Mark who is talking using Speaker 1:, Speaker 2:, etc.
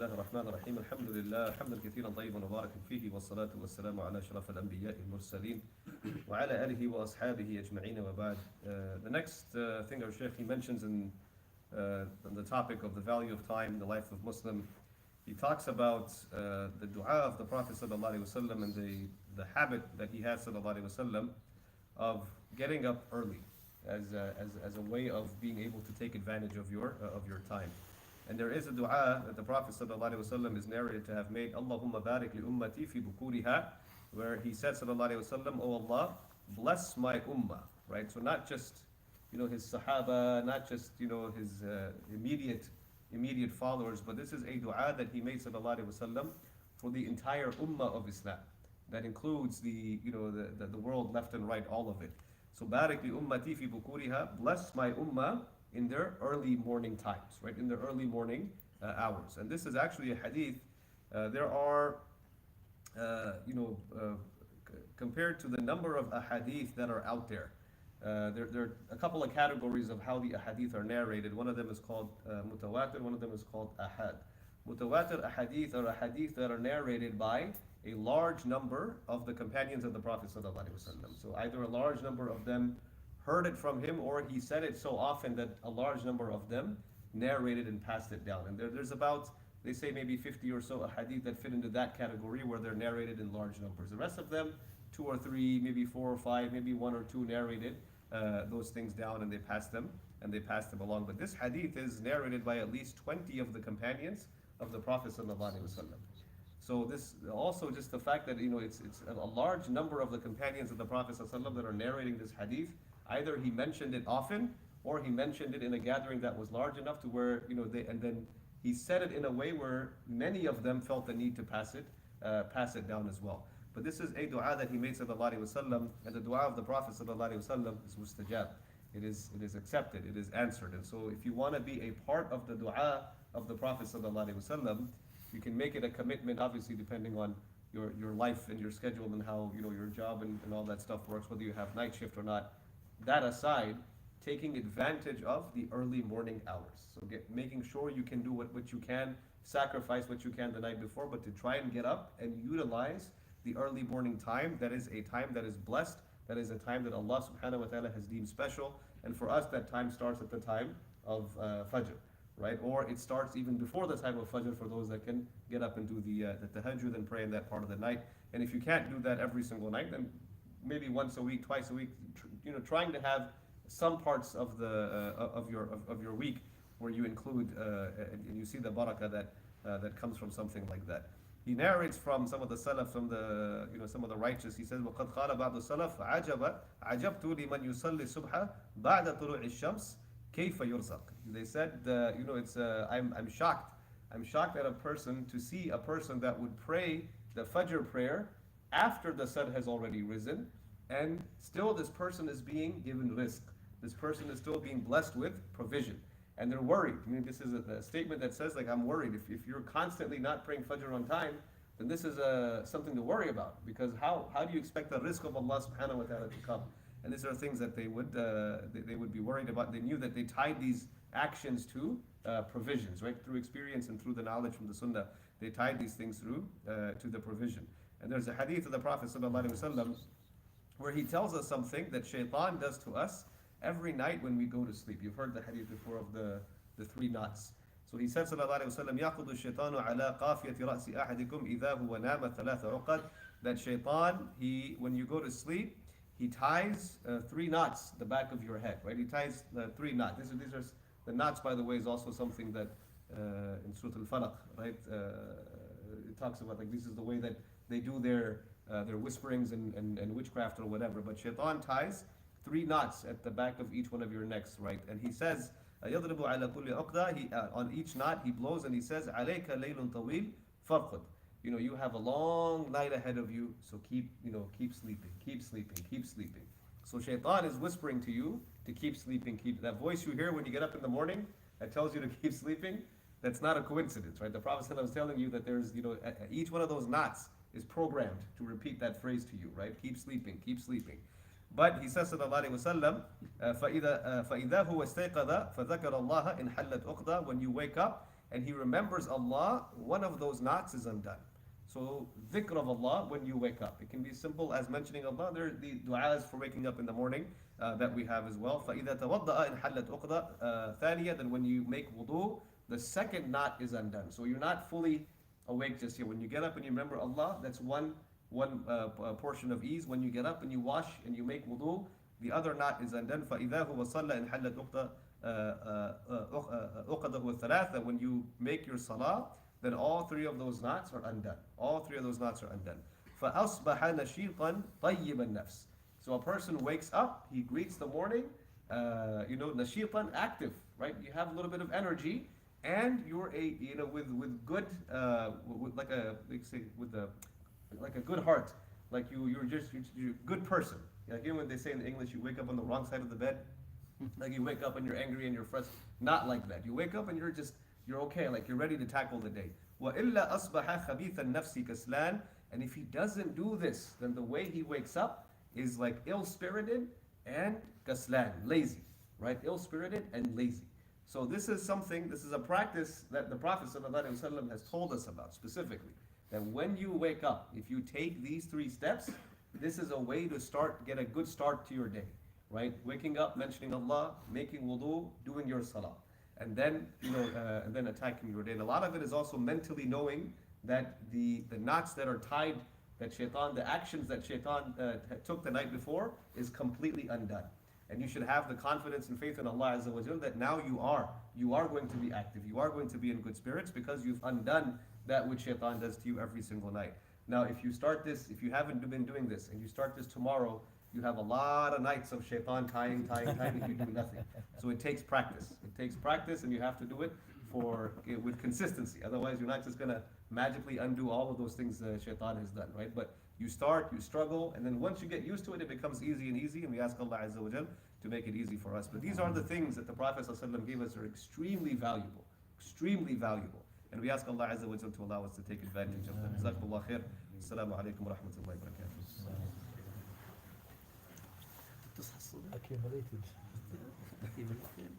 Speaker 1: الله الرحمن الرحيم الحمد لله حمدا كثيرا طيبا مباركا فيه والصلاة والسلام على أشرف الأنبياء المرسلين وعلى آله وأصحابه أجمعين وبعد. The next thing our Shaykh he mentions in the topic of the value of time in the life of Muslim, he talks about the dua of the Prophet sallallahu alaihi wasallam and the habit that he has sallallahu alaihi wasallam of getting up early as a way of being able to take advantage of your time. And there is a dua that the Prophet ﷺ is narrated to have made, Allahumma barik li ummati fi bukuriha, where he said ﷺ, Oh Allah, bless my ummah, right? So not just, his sahaba, not just, his immediate followers, but this is a dua that he made ﷺ for the entire ummah of Islam. That includes the world left and right, all of it. So barik li ummati fi bukuriha, bless my ummah in their early morning times, right? In their early morning hours. And this is actually a hadith. There are, compared to the number of ahadith that are out there, there are a couple of categories of how the ahadith are narrated. One of them is called mutawatir, one of them is called ahad. Mutawatir ahadith are ahadith that are narrated by a large number of the companions of the Prophet ﷺ. So either a large number of them heard it from him, or he said it so often that a large number of them narrated and passed it down. And there's about, they say maybe 50 or so hadith that fit into that category where they're narrated in large numbers. The rest of them, 2 or 3, maybe 4 or 5, maybe 1 or 2 narrated those things down and they passed them along. But this hadith is narrated by at least 20 of the companions of the Prophet ﷺ. So this also just the fact that it's a large number of the companions of the Prophet ﷺ that are narrating this hadith. Either he mentioned it often, or he mentioned it in a gathering that was large enough to where and then he said it in a way where many of them felt the need to pass it down as well. But this is a dua that he made sallallahu alaihi wasallam, and the dua of the Prophet sallallahu alaihi wasallam is mustajab. It is accepted. It is answered. And so, if you want to be a part of the dua of the Prophet sallallahu alaihi wasallam, you can make it a commitment. Obviously, depending on your life and your schedule and how your job and all that stuff works, whether you have night shift or not. That aside, taking advantage of the early morning hours. So making sure you can do what you can, sacrifice what you can the night before, but to try and get up and utilize the early morning time. That is a time that is blessed. That is a time that Allah subhanahu wa ta'ala has deemed special. And for us, that time starts at the time of Fajr, right? Or it starts even before the time of Fajr for those that can get up and do the tahajjud and pray in that part of the night. And if you can't do that every single night, then maybe once a week, twice a week, trying to have some parts of your week where you include and you see the barakah that comes from something like that. He narrates from some of the salaf, from the some of the righteous. He says, وَقَدْ قَالَ بَعْضُ السَّلَفْ عَجَبْتُ لِمَنْ يُصَلِّ الصُّبْحَ بَعْدَ طُلُوعِ الشَّمْسِ كَيْفَ يُرْزَقُ. They said, I'm shocked. I'm shocked at to see a person that would pray the Fajr prayer after the sun has already risen, and still this person is being given rizq. This person is still being blessed with provision. And they're worried. I mean, this is a statement that says, I'm worried. If you're constantly not praying Fajr on time, then this is something to worry about. Because how do you expect the rizq of Allah subhanahu wa ta'ala to come? And these are things that they would be worried about. They knew that they tied these actions to provisions, right? Through experience and through the knowledge from the Sunnah, they tied these things through to the provision. And there's a hadith of the Prophet sallallahu alaihi wasallam where he tells us something that shaitan does to us every night when we go to sleep. You've heard the hadith before of the 3 knots. So he said sallallahu alaihi wasallam, يَقُضُ الشَّيْطَانُ عَلَى قَافِيَةِ رَأْسِ أَحَدِكُمْ إِذَا هُوَ نَامَ ثَلَاثَ عُقَدٍ. That shaitan, when you go to sleep, he ties 3 knots the back of your head, right? He ties 3 knots. These are the knots, by the way, is also something that in Surah Al-Falaq, right? It talks about this is the way that they do their whisperings and witchcraft or whatever. But shaitan ties 3 knots at the back of each one of your necks, right? And he says, يَضْرِبُ عَلَى كُلِّ عُقْدَةٍ. On each knot he blows and he says, عَلَيْكَ لَيْلٌ طَوِيلٌ فَارْقُدْ. You have a long night ahead of you, so keep sleeping. So shaitan is whispering to you to keep sleeping. Keep that voice you hear when you get up in the morning that tells you to keep sleeping. That's not a coincidence, right? The Prophet ﷺ is telling you that there's, each one of those knots is programmed to repeat that phrase to you, right? Keep sleeping. But he says sallallahu alaihi wasallam, فَإِذَا هُوَ اسْتَيْقَظَ فَذَكَرَ اللَّهَ إِنْ حَلَّتْ عُقْدَةٌ. When you wake up, and he remembers Allah, one of those knots is undone. So dhikr of Allah when you wake up. It can be simple as mentioning Allah. There are the du'as for waking up in the morning that we have as well. فَإِذَا تَوَضَّأَ إِنْ حَلَّتْ أُقْدَى ثَانِيَةً. Then when you make wudu, the second knot is undone. So you're not fully awake just yet. When you get up and you remember Allah, that's one portion of ease. When you get up and you wash and you make wudu, the other knot is undone. فَإِذَا هُوَ صَلَّى إِنْ حَلَّتْ أُقْدَهُ الثَّلَاثَ. When you make your salah, then all three of those knots are undone. All three of those knots are undone. فَأَصْبَحَ نَشِيطًا طَيِّبَ النَّفْسِ. So a person wakes up, he greets the morning, nashitan, active, right? You have a little bit of energy, and you're with good, with like a, like say, with a, like a good heart, like you're a good person. Like even when they say in English, you wake up on the wrong side of the bed, like you wake up and you're angry and you're frustrated. Not like that. You wake up and you're okay, like you're ready to tackle the day. وَإِلَّا أَصْبَحَ خَبِيثَ النَّفْسِ كَسْلَانٍ. And if he doesn't do this, then the way he wakes up is like ill-spirited and kaslan, lazy, right? Ill-spirited and lazy. So this is a practice that the Prophet ﷺ has told us about specifically. That when you wake up, if you take these 3 steps, this is a way to get a good start to your day, right? Waking up, mentioning Allah, making wudu, doing your salah, and then and then attacking your day. And a lot of it is also mentally knowing that the knots that are tied, that shaitan, the actions that shaitan took the night before is completely undone. And you should have the confidence and faith in Allah Azza wa Jal that now you are going to be active, you are going to be in good spirits because you've undone that which shaitan does to you every single night. Now if you haven't been doing this, and you start this tomorrow, you have a lot of nights of shaitan tying, and you do nothing. So it takes practice. It takes practice, and you have to do it with consistency. Otherwise, you're not just going to magically undo all of those things shaitan has done, right? But you start, you struggle, and then once you get used to it, it becomes easy, and we ask Allah Azza wa Jal to make it easy for us. But these are the things that the Prophet ﷺ gave us are extremely valuable, and we ask Allah Azza wa Jal to allow us to take advantage of them. Jazakumullah khair. Assalamu alaikum wa rahmatullahi wa barakatuh.
Speaker 2: accumulated